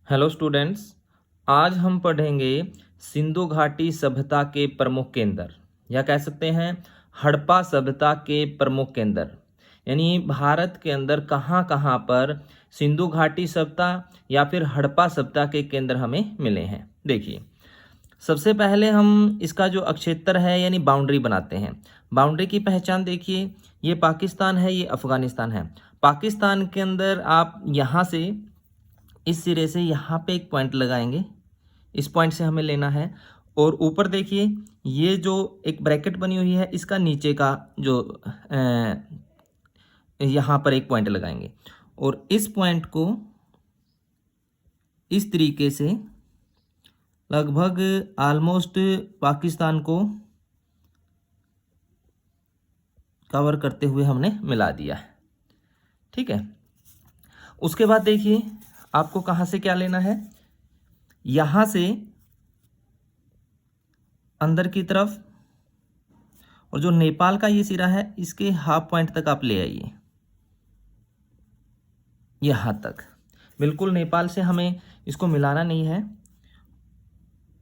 Hello students. आज हम पढ़ेंगे सिंधु घाटी सभ्यता के प्रमुख केंद्र, या कह सकते हैं हड़प्पा सभ्यता के प्रमुख केंद्र। यानी भारत के अंदर कहाँ कहाँ पर सिंधु घाटी सभ्यता या फिर हड़प्पा सभ्यता के केंद्र हमें मिले हैं। देखिए, सबसे पहले हम इसका जो अक्षेत्र है यानी बाउंड्री बनाते हैं। बाउंड्री की पहचान देखिए, ये पाकिस्तान है, ये अफगानिस्तान है। पाकिस्तान के अंदर आप यहाँ से, इस सिरे से यहाँ पे एक पॉइंट लगाएंगे, इस पॉइंट से हमें लेना है। और ऊपर देखिए, ये जो एक ब्रैकेट बनी हुई है, इसका नीचे का जो यहाँ पर एक पॉइंट लगाएंगे और इस पॉइंट को इस तरीके से लगभग ऑलमोस्ट पाकिस्तान को कवर करते हुए हमने मिला दिया है। ठीक है, उसके बाद देखिए आपको कहाँ से क्या लेना है, यहाँ से अंदर की तरफ, और जो नेपाल का ये सिरा है इसके हाफ पॉइंट तक आप ले आइए, यहाँ तक। बिल्कुल नेपाल से हमें इसको मिलाना नहीं है।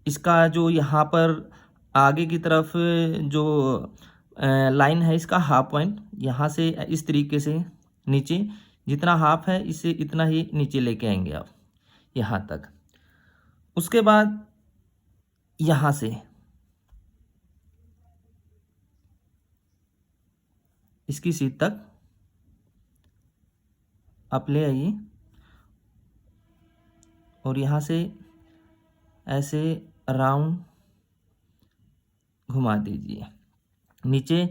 इसका जो यहाँ पर आगे की तरफ जो लाइन है, इसका हाफ पॉइंट यहाँ से इस तरीके से नीचे, जितना हाफ है इससे इतना ही नीचे लेके आएंगे आप यहाँ तक। उसके बाद यहाँ से इसकी सीध तक आप ले आइए और यहाँ से ऐसे राउंड घुमा दीजिए नीचे,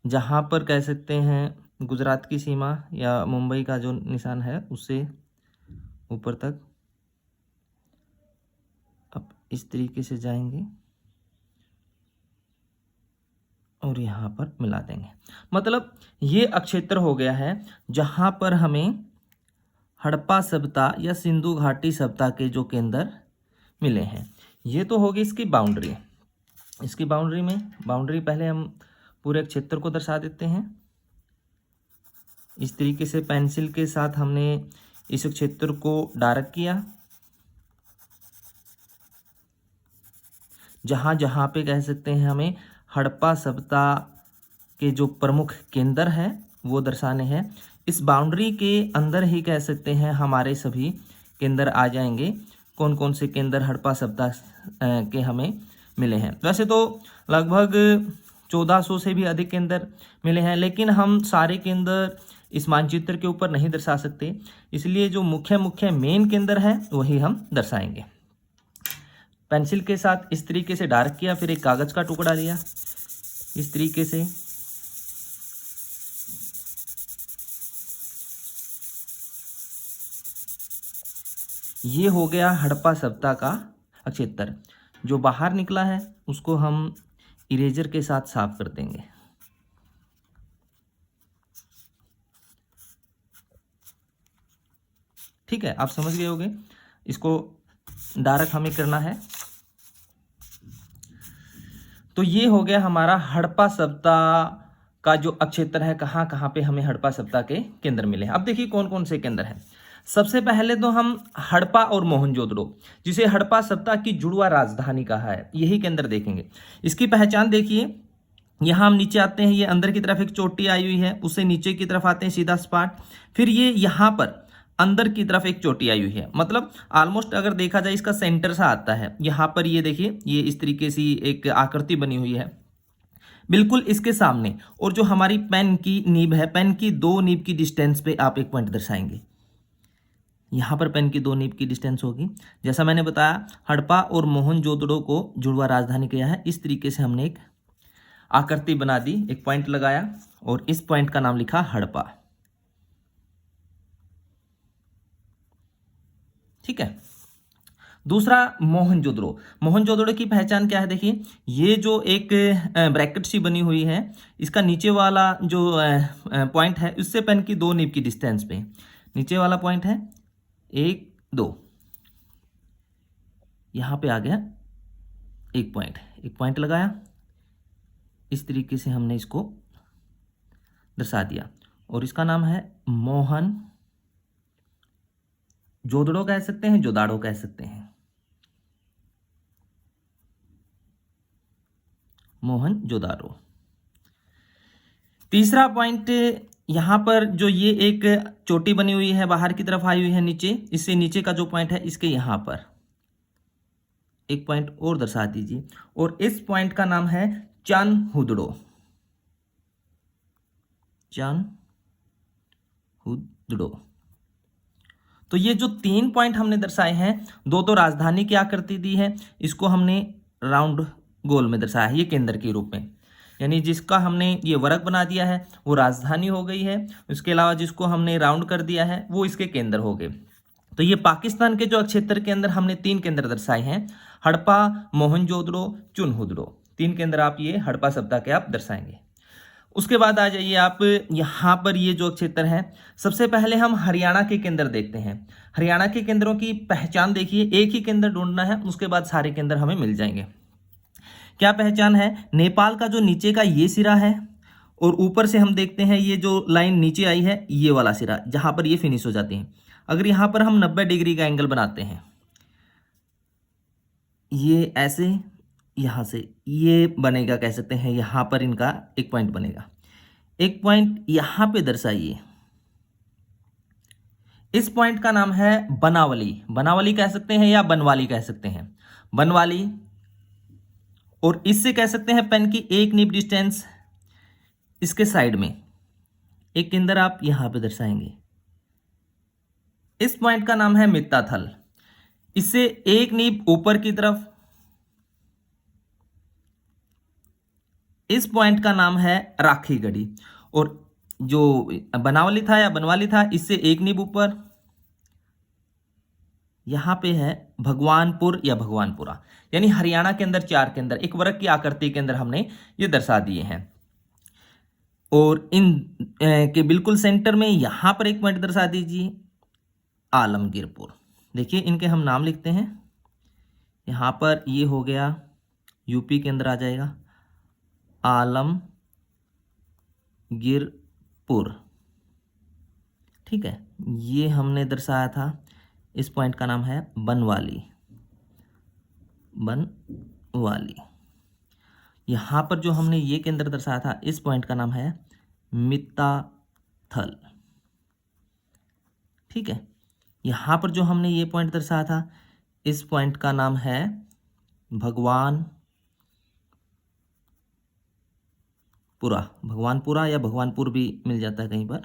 जहाँ पर कह सकते हैं गुजरात की सीमा या मुंबई का जो निशान है उससे ऊपर तक अब इस तरीके से जाएंगे और यहाँ पर मिला देंगे। मतलब ये अक्षेत्र हो गया है जहाँ पर हमें हड़प्पा सभ्यता या सिंधु घाटी सभ्यता के जो केंद्र मिले हैं। ये तो होगी इसकी बाउंड्री। इसकी बाउंड्री में पहले हम पूरे क्षेत्र को दर्शा देते हैं। इस तरीके से पेंसिल के साथ हमने इस क्षेत्र को डार्क किया, जहाँ जहाँ पे कह सकते हैं हमें हड़प्पा सभ्यता के जो प्रमुख केंद्र हैं वो दर्शाने हैं। इस बाउंड्री के अंदर ही कह सकते हैं हमारे सभी केंद्र आ जाएंगे। कौन कौन से केंद्र हड़प्पा सभ्यता के हमें मिले हैं। वैसे तो लगभग 1400 से भी अधिक केंद्र मिले हैं, लेकिन हम सारे केंद्र इस मानचित्र के ऊपर नहीं दर्शा सकते, इसलिए जो मुख्य मुख्य मेन केंद्र हैं वही हम दर्शाएंगे। पेंसिल के साथ इस तरीके से डार्क किया, फिर एक कागज का टुकड़ा लिया इस तरीके से, ये हो गया हड़प्पा सभ्यता का अक्षेत्र। जो बाहर निकला है उसको हम इरेजर के साथ साफ कर देंगे। ठीक है, आप समझ गए होंगे। इसको डार्क हमें करना है। तो ये हो गया हमारा हड़प्पा सभ्यता का जो अक्षेत्र है, कहाँ कहाँ पे हमें हड़प्पा सभ्यता के केंद्र मिले हैं। अब देखिए कौन कौन से केंद्र हैं। सबसे पहले तो हम हड़प्पा और मोहनजोदड़ो, जिसे हड़प्पा सभ्यता की जुड़वा राजधानी कहा है, यही केंद्र देखेंगे। इसकी पहचान देखिए, यहाँ हम नीचे आते हैं, ये अंदर की तरफ एक चोटी आई हुई है, उससे नीचे की तरफ आते हैं सीधा सपाट, फिर ये यहाँ पर अंदर की तरफ एक चोटी आई हुई है। मतलब ऑलमोस्ट अगर देखा जाए इसका सेंटर सा आता है यहाँ पर। ये देखिए, ये इस तरीके से एक आकृति बनी हुई है बिल्कुल इसके सामने। और जो हमारी पेन की नीब है, पेन की 2 नीब की डिस्टेंस पे आप एक पॉइंट दर्शाएंगे। यहाँ पर पेन की 2 नीब की डिस्टेंस होगी। जैसा मैंने बताया, हड़प्पा और मोहनजोदड़ो को जुड़वा राजधानी किया है। इस तरीके से हमने एक आकृति बना दी, एक पॉइंट लगाया और इस पॉइंट का नाम लिखा हड़प्पा। ठीक है। दूसरा मोहनजोदड़ो। मोहनजोदड़ो की पहचान क्या है, देखिए, ये जो एक ब्रैकेट सी बनी हुई है, इसका नीचे वाला जो पॉइंट है उससे पेन की 2 नीब की डिस्टेंस पे नीचे वाला पॉइंट है 1 2, यहाँ पे आ गया एक पॉइंट लगाया। इस तरीके से हमने इसको दर्शा दिया और इसका नाम है मोहन जोदड़ो कह सकते हैं, जोदाड़ो कह सकते हैं, मोहनजोदारो। तीसरा पॉइंट, यहां पर जो ये एक चोटी बनी हुई है बाहर की तरफ आई हुई है नीचे, इससे नीचे का जो पॉइंट है इसके यहां पर एक पॉइंट और दर्शा दीजिए, और इस पॉइंट का नाम है चानहुदड़ो, चानहुदड़ो। तो ये जो 3 पॉइंट हमने दर्शाए हैं, दो तो राजधानी की आकृति दी है, इसको हमने राउंड गोल में दर्शाया है, ये केंद्र के रूप में, यानी जिसका हमने ये वर्ग बना दिया है वो राजधानी हो गई है, उसके अलावा जिसको हमने राउंड कर दिया है वो इसके केंद्र हो गए। तो ये पाकिस्तान के जो क्षेत्र के अंदर हमने 3 केंद्र दर्शाए हैं, हड़प्पा, मोहनजोदड़ो, चुनहुदड़ो, 3 केंद्र आप ये हड़प्पा सभ्यता के आप दर्शाएंगे। उसके बाद आ जाइए आप यहाँ पर, ये जो क्षेत्र है, सबसे पहले हम हरियाणा के केंद्र देखते हैं। हरियाणा के केंद्रों की पहचान देखिए, एक ही केंद्र ढूंढना है, उसके बाद सारे केंद्र हमें मिल जाएंगे। क्या पहचान है? नेपाल का जो नीचे का ये सिरा है, और ऊपर से हम देखते हैं ये जो लाइन नीचे आई है, ये वाला सिरा जहां पर ये फिनिश हो जाती है। अगर यहां पर हम 90 डिग्री का एंगल बनाते हैं, ये ऐसे यहां से ये बनेगा, कह सकते हैं यहां पर इनका एक पॉइंट बनेगा। एक पॉइंट यहां पे दर्शाइए, इस पॉइंट का नाम है बनावली, बनावली कह सकते हैं या बनवाली कह सकते हैं, बनवाली। और इससे कह सकते हैं पेन की एक नीब डिस्टेंस इसके साइड में एक केंद्र आप यहां पे दर्शाएंगे, इस पॉइंट का नाम है मित्ताथल। इससे एक नीब ऊपर की तरफ, इस पॉइंट का नाम है राखी गढ़ी। और जो बनावली था या बनवाली था, इससे एक नीब ऊपर यहां पे है भगवानपुर या भगवानपुरा। यानी हरियाणा के अंदर 4 केंद्र एक वर्ग की आकृति के अंदर हमने ये दर्शा दिए हैं। और इन के बिल्कुल सेंटर में यहां पर एक पॉइंट दर्शा दीजिए, आलमगीरपुर। देखिए इनके हम नाम लिखते हैं, यहां पर ये हो गया यूपी के अंदर आ जाएगा आलमगीरपुर, ठीक है। ये हमने दर्शाया था, इस पॉइंट का नाम है बनवाली, बनवाली। यहां पर जो हमने ये केंद्र दर्शाया था, इस पॉइंट का नाम है मित्ताथल, ठीक है। यहां पर जो हमने ये पॉइंट दर्शाया था, इस पॉइंट का नाम है भगवानपुरा, भगवानपुरा या भगवानपुर भी मिल जाता है कहीं पर।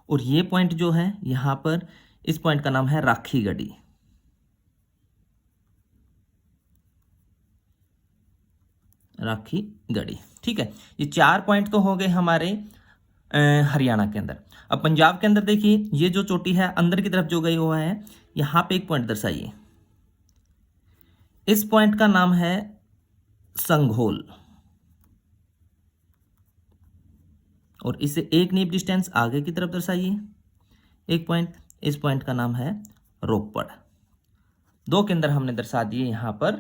और ये पॉइंट जो है यहां पर, इस पॉइंट का नाम है राखी गढ़ी, राखी गढ़ी, ठीक है। ये 4 पॉइंट तो हो गए हमारे हरियाणा के अंदर। अब पंजाब के अंदर देखिए, ये जो चोटी है अंदर की तरफ जो गई हुआ है, यहां पे एक पॉइंट दर्शाइए, इस पॉइंट का नाम है संघोल, और इससे एक नीब डिस्टेंस आगे की तरफ दर्शाइए एक पॉइंट, इस पॉइंट का नाम है रोपड़। 2 केंद्र हमने दर्शा दिए यहां पर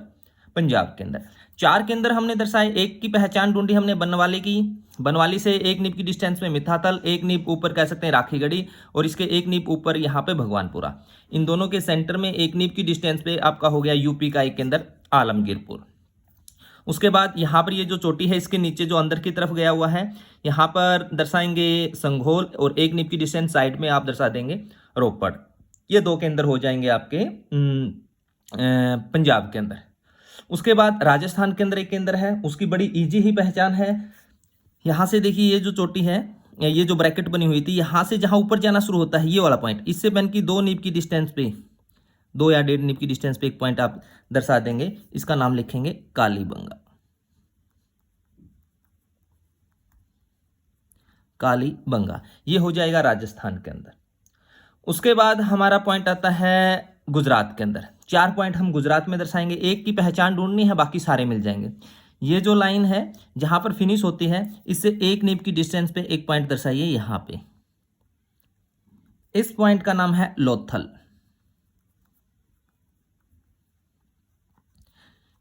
पंजाब के अंदर। 4 केंद्र हमने दर्शाए, एक की पहचान ढूंढी हमने बनवाली की, बनवाली से एक नीब की डिस्टेंस में मित्ताथल, एक नीब ऊपर कह सकते हैं राखी गढ़ी, और इसके एक नीब ऊपर यहाँ पे भगवानपुरा। इन दोनों के सेंटर में एक नीब की डिस्टेंस पे आपका हो गया यूपी का एक केंद्र आलमगीरपुर। उसके बाद यहाँ पर ये जो चोटी है, इसके नीचे जो अंदर की तरफ गया हुआ है, यहाँ पर दर्शाएंगे संघोल, और एक नीब की डिस्टेंस साइड में आप दर्शा देंगे रोपड़। ये 2 केंद्र हो जाएंगे आपके पंजाब के अंदर। उसके बाद राजस्थान के अंदर एक केंद्र है, उसकी बड़ी इजी ही पहचान है। यहां से देखिए ये जो चोटी है, ये जो ब्रैकेट बनी हुई थी, यहां से जहां ऊपर जाना शुरू होता है ये वाला पॉइंट, इससे पेन की 2 नीब की डिस्टेंस पे, 2 या 1.5 नीब की डिस्टेंस पे एक पॉइंट आप दर्शा देंगे, इसका नाम लिखेंगे कालीबंगा, कालीबंगा। ये हो जाएगा राजस्थान के अंदर। उसके बाद हमारा पॉइंट आता है गुजरात के अंदर। 4 पॉइंट हम गुजरात में दर्शाएंगे, एक की पहचान ढूंढनी है, बाकी सारे मिल जाएंगे। ये जो लाइन है जहां पर फिनिश होती है, इससे एक नीब की डिस्टेंस पे एक पॉइंट दर्शाइए यहां पे, इस पॉइंट का नाम है लोथल।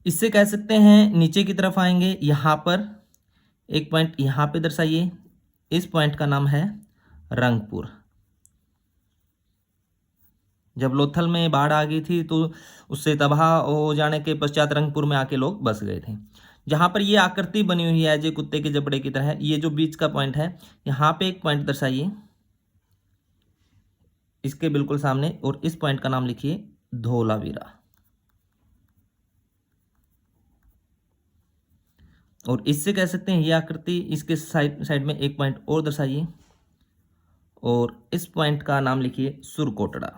इससे कह सकते हैं नीचे की तरफ आएंगे, यहां पर एक पॉइंट यहां पे दर्शाइए, इस पॉइंट का नाम है रंगपुर, जब लोथल में बाढ़ आ गई थी तो उससे तबाह हो जाने के पश्चात रंगपुर में आके लोग बस गए थे। जहाँ पर ये आकृति बनी हुई है जो कुत्ते के जबड़े की तरह, ये जो बीच का पॉइंट है, यहाँ पे एक पॉइंट दर्शाइए इसके बिल्कुल सामने, और इस पॉइंट का नाम लिखिए धोलावीरा। और इससे कह सकते हैं ये आकृति, इसके साइड साइड में एक पॉइंट और दर्शाइए, और इस पॉइंट का नाम लिखिए सुरकोटड़ा।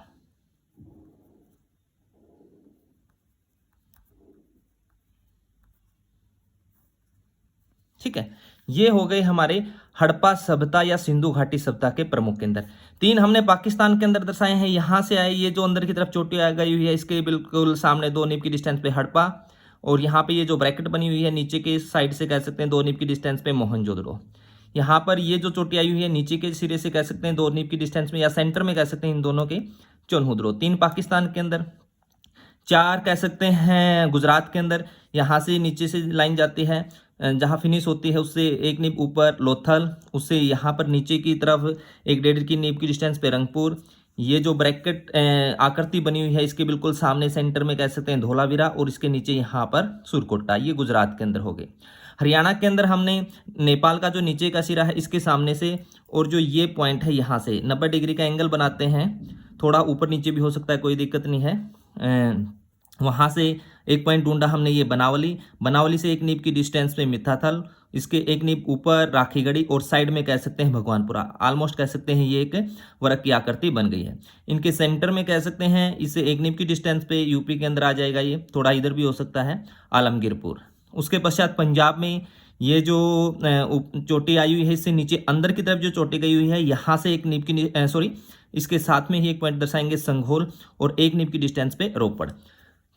ठीक है, ये हो गए हमारे हड़प्पा सभ्यता या सिंधु घाटी सभ्यता के प्रमुख केंद्र। 3 हमने पाकिस्तान के अंदर दर्शाए हैं। यहां से आए, ये जो अंदर की तरफ चोटी आ गई हुई है, इसके बिल्कुल सामने 2 नीब की डिस्टेंस पे हड़प्पा, और यहाँ पे ये जो ब्रैकेट बनी हुई है नीचे के साइड से कह सकते हैं 2 नीब की डिस्टेंस पे मोहनजोदड़ो। यहाँ पर ये जो चोटी आई हुई है नीचे के सिरे से कह सकते हैं 2 नीब की डिस्टेंस में, या सेंटर में कह सकते हैं इन दोनों के चोनहुद्रो। 3 पाकिस्तान के अंदर, 4 कह सकते हैं गुजरात के अंदर, यहाँ से नीचे से लाइन जाती है जहाँ फिनिश होती है उससे 1 नीब ऊपर लोथल, उससे यहाँ पर नीचे की तरफ 1.5 की नीब की डिस्टेंस पे रंगपुर। ये जो ब्रैकेट आकृति बनी हुई है इसके बिल्कुल सामने सेंटर में कह सकते हैं धोलावीरा, और इसके नीचे यहाँ पर सुरकोटा। ये गुजरात के अंदर हो गए। हरियाणा के अंदर हमने नेपाल का जो नीचे का सिरा है इसके सामने से, और जो ये पॉइंट है यहाँ से 90 डिग्री का एंगल बनाते हैं, थोड़ा ऊपर नीचे भी हो सकता है, कोई दिक्कत नहीं है। वहाँ से एक पॉइंट ढूंढा हमने, ये बनावली। बनावली से 1 नीब की डिस्टेंस पे मिथाथल, इसके 1 नीब ऊपर राखीगढ़ी, और साइड में कह सकते हैं भगवानपुरा। ऑलमोस्ट कह सकते हैं ये एक वर्ग की आकृति बन गई है। इनके सेंटर में कह सकते हैं इसे 1 नीब की डिस्टेंस पे यूपी के अंदर आ जाएगा, ये थोड़ा इधर भी हो सकता है, आलमगीरपुर। उसके पश्चात पंजाब में ये जो चोटी आई हुई है, इससे नीचे अंदर की तरफ जो चोटी गई हुई है, यहाँ से 1 नीब की सॉरी इसके साथ में ही एक पॉइंट दर्शाएंगे संघोल, और 1 नीब की डिस्टेंस पे रोपड़।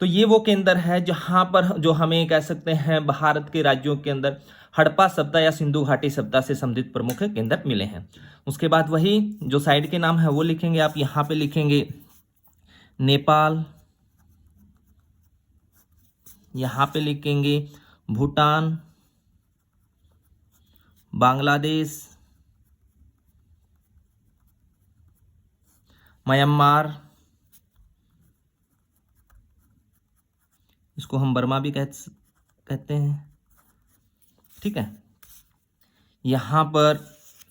तो ये वो केंद्र है जहां पर जो हमें कह सकते हैं भारत के राज्यों के अंदर हड़प्पा सभ्यता या सिंधु घाटी सभ्यता से संबंधित प्रमुख केंद्र मिले हैं। उसके बाद वही जो साइड के नाम है वो लिखेंगे आप। यहाँ पे लिखेंगे नेपाल, यहाँ पे लिखेंगे भूटान, बांग्लादेश, म्यांमार, इसको हम बर्मा भी कहते हैं। ठीक है, यहाँ पर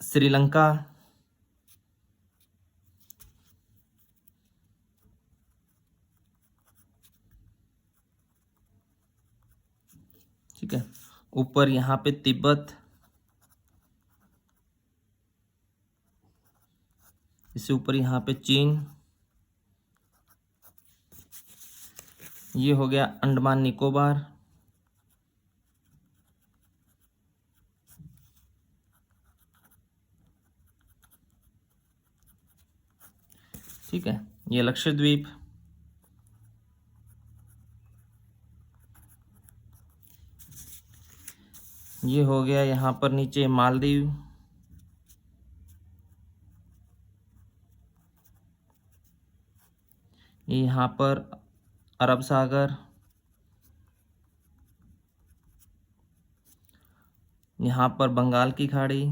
श्रीलंका, ठीक है, ऊपर यहाँ पे तिब्बत, इससे ऊपर यहाँ पे चीन, ये हो गया अंडमान निकोबार, ठीक है, ये लक्षद्वीप, ये हो गया यहाँ पर नीचे मालदीव, ये यहाँ पर अरब सागर, यहाँ पर बंगाल की खाड़ी,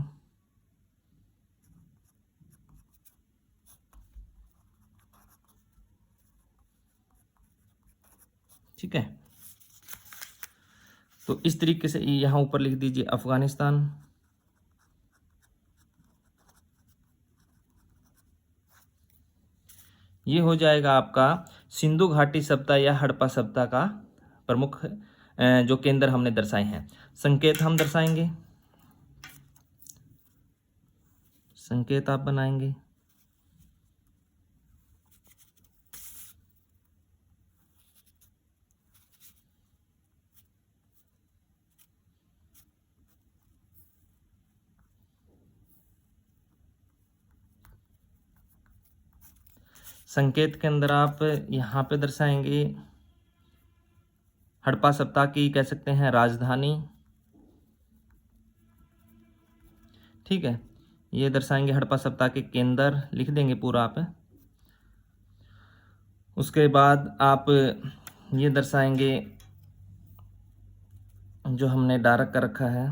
ठीक है। तो इस तरीके से यहाँ ऊपर लिख दीजिए अफगानिस्तान, ये हो जाएगा आपका सिंधु घाटी सभ्यता या हड़प्पा सभ्यता का प्रमुख जो केंद्र हमने दर्शाए हैं। संकेत हम दर्शाएंगे, संकेत आप बनाएंगे। संकेत के अंदर आप यहाँ पे दर्शाएंगे हड़प्पा सभ्यता की कह सकते हैं राजधानी, ठीक है। ये दर्शाएंगे हड़प्पा सभ्यता के केंद्र, लिख देंगे पूरा आप। उसके बाद आप ये दर्शाएंगे जो हमने डार्क कर रखा है,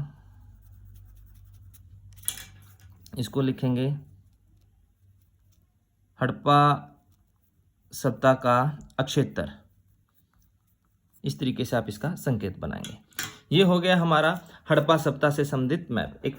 इसको लिखेंगे हड़प्पा सत्ता का अक्षेत्र, इस तरीके से आप इसका संकेत बनाएंगे। ये हो गया हमारा हड़प्पा सभ्यता से संबंधित मैप। एक